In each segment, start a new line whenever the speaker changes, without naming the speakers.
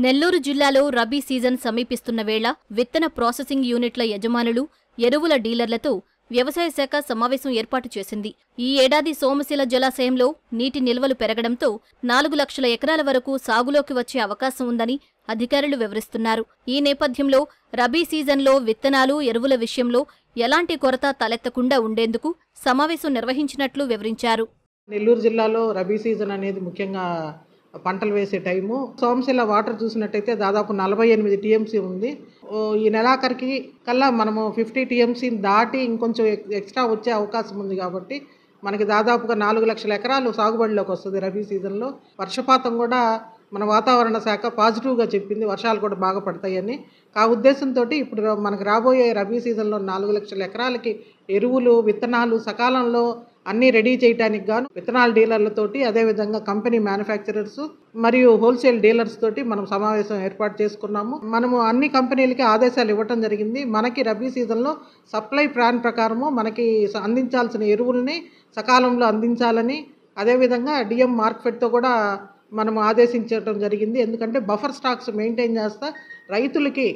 నెల్లూరు జిల్లాలో రబీ సీజన్ సమీపిస్తున్న వేళ విత్తన ప్రాసెసింగ్ యూనిట్ల యజమానులు, ఎరువుల డీలర్లతో వ్యవసాయ శాఖ సమావేశం ఏర్పాటు చేసింది. ఈ ఏడాది సోమశిల జలాశయంలో నీటి నిల్వలు పెరగడంతో 4 లక్షల ఎకరాల వరకు సాగులోకి వచ్చే అవకాశం ఉందని అధికారులు వివరిస్తున్నారు. ఈ నేపథ్యంలో రబీ సీజన్లో విత్తనాలు, ఎరువుల విషయంలో ఎలాంటి కొరత తలెత్తకుండా ఉండేందుకు సమావేశం నిర్వహించినట్లు వివరించారు.
నెల్లూరు జిల్లాలో రబీ సీజన్ అనేది ముఖ్యంగా పంటలు వేసే టైము. సోమశిల వాటర్ చూసినట్టయితే దాదాపు 48 టీఎంసీ ఉంది. ఈ నెలాఖరికి కల్లా మనము 50 టీఎంసీని దాటి ఇంకొంచెం ఎక్స్ట్రా వచ్చే అవకాశం ఉంది. కాబట్టి మనకి దాదాపుగా 4 లక్షల ఎకరాలు సాగుబడిలోకి వస్తుంది రబీ సీజన్లో. వర్షపాతం కూడా మన వాతావరణ శాఖ పాజిటివ్గా చెప్పింది, వర్షాలు కూడా బాగా పడతాయని. ఆ ఉద్దేశంతో ఇప్పుడు మనకు రాబోయే రబీ సీజన్లో 4 లక్షల ఎకరాలకి ఎరువులు, విత్తనాలు సకాలంలో అన్నీ రెడీ చేయడానికి గాను విత్తనాల డీలర్లతోటి, అదేవిధంగా కంపెనీ మ్యానుఫ్యాక్చరర్స్ మరియు హోల్సేల్ డీలర్స్ తోటి మనం సమావేశం ఏర్పాటు చేసుకున్నాము. మనము అన్ని కంపెనీలకి ఆదేశాలు ఇవ్వటం జరిగింది. మనకి రబీ సీజన్లో సప్లై ప్లాన్ ప్రకారము మనకి అందించాల్సిన ఎరువుల్ని సకాలంలో అందించాలని, అదేవిధంగా డిఎం మార్కెట్తో కూడా మనం ఆదేశించడం జరిగింది. ఎందుకంటే బఫర్ స్టాక్స్ మెయింటైన్ చేస్తా రైతులకి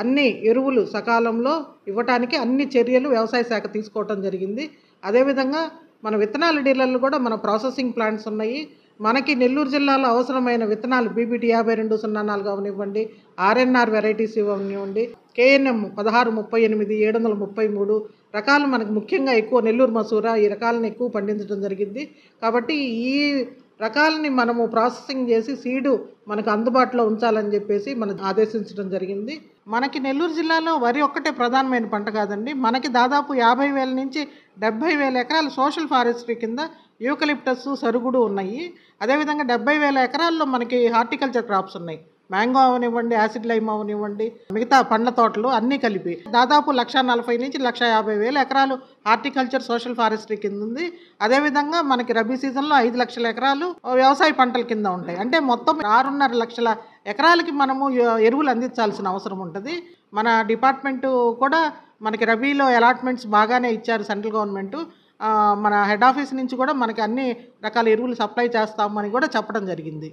అన్ని ఎరువులు సకాలంలో ఇవ్వటానికి అన్ని చర్యలు వ్యవసాయ శాఖ తీసుకోవటం జరిగింది. అదేవిధంగా మన విత్తనాల డీలర్లు కూడా మన ప్రాసెసింగ్ ప్లాంట్స్ ఉన్నాయి. మనకి నెల్లూరు జిల్లాలో అవసరమైన విత్తనాలు బీబీటీ 5204 అవనివ్వండి, ఆర్ఎన్ఆర్ వెరైటీస్ ఇవ్వనివ్వండి, కేఎన్ఎం 1638, 733 రకాలు మనకు ముఖ్యంగా ఎక్కువ నెల్లూరు మసూర ఈ రకాలను ఎక్కువ పండించడం జరిగింది. కాబట్టి ఈ రకాలని మనము ప్రాసెసింగ్ చేసి సీడు మనకు అందుబాటులో ఉంచాలని చెప్పేసి మనం ఆదేశించడం జరిగింది. మనకి నెల్లూరు జిల్లాలో వరి ఒక్కటే ప్రధానమైన పంట కాదండి. మనకి దాదాపు 50,000 నుంచి 70,000 ఎకరాలు సోషల్ ఫారెస్ట్రీ కింద యూకలిప్టస్, సరుగుడు ఉన్నాయి. అదేవిధంగా 70,000 ఎకరాల్లో మనకి హార్టికల్చర్ క్రాప్స్ ఉన్నాయి. మ్యాంగో అవనివ్వండి, యాసిడ్ లైమ్ అవనివ్వండి, మిగతా పండ్ల తోటలు అన్నీ కలిపి దాదాపు 140,000 నుంచి 150,000 ఎకరాలు హార్టికల్చర్, సోషల్ ఫారెస్ట్రీ కింద ఉంది. అదేవిధంగా మనకి రబీ సీజన్లో 5 లక్షల ఎకరాలు వ్యవసాయ పంటల కింద ఉంటాయి. అంటే మొత్తం 6.5 లక్షల ఎకరాలకి మనము ఎరువులు అందించాల్సిన అవసరం ఉంటుంది. మన డిపార్ట్మెంటు కూడా మనకి రబీలో అలాట్మెంట్స్ బాగానే ఇచ్చారు సెంట్రల్ గవర్నమెంట్. మన హెడ్ ఆఫీస్ నుంచి కూడా మనకి అన్ని రకాల ఎరువులు సప్లై చేస్తామని కూడా చెప్పడం జరిగింది.